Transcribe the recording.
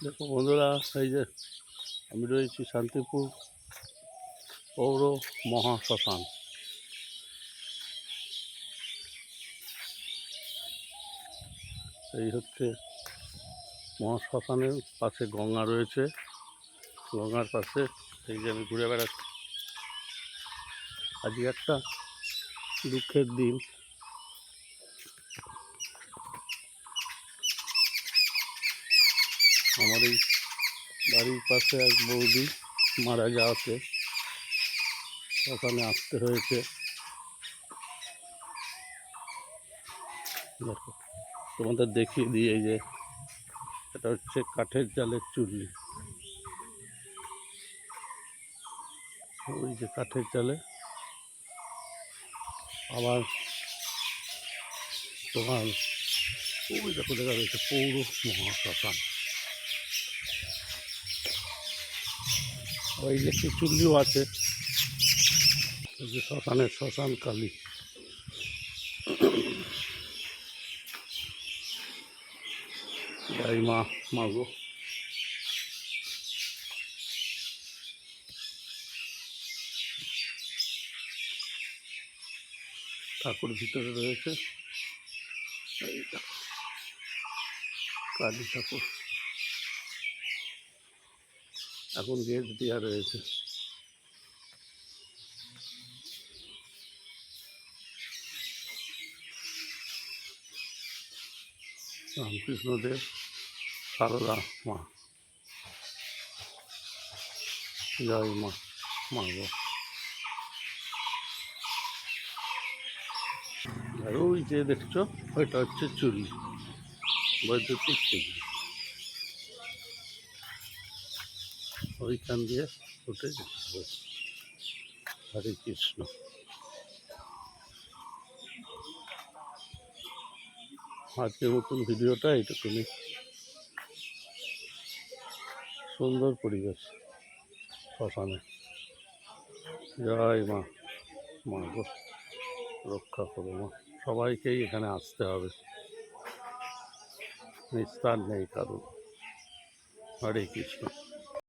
দেখো বন্ধুরা, এই যে আমি রয়েছি শান্তিপুর পৌর মহাশ্মশান। এই হচ্ছে মহাশ্মশানের পাশে গঙ্গা রয়েছে। গঙ্গার পাশে এই যে আমি ঘুরে বেড়াচ্ছি। আজকে একটা দুঃখের দিন। আমার এই বাড়ির পাশে এক বৌদি মারা যাওয়াতে শ্মশানে আসতে হয়েছে। দেখো, তোমাদের দেখিয়ে দিই। এই যে এটা হচ্ছে কাঠের জালের চুল্লি। ওই যে কাঠের জালে আবার তোমার ওই দেখো দেখা যাচ্ছে পৌর মহাশ্মশান। ওই যে একটি চুল্লিও আছে। ওই যে শ্মশানের শ্মশান কালী। যাই মা, মাগো। ঠাকুর ভিতরে রয়েছে। এই দেখো কালী ঠাকুর, এখন গেট দেওয়া রয়েছে। রামকৃষ্ণদেব, সারদা মা, জয় মা, মাগো। আর ওই যে দেখছো ওইটা হচ্ছে চুল্লি, বৈদ্যুতিক চুল্লি। ওইখান দিয়ে উঠে যেতে হবে। হরে কৃষ্ণ। আজকের মতন ভিডিওটা এইটুকুনি। সুন্দর পরিবেশ শ্মশানে। জয় মা, মা গো রক্ষা করো মা। সবাইকেই এখানে আসতে হবে, নিস্তার নেই কারণ। হরে কৃষ্ণ।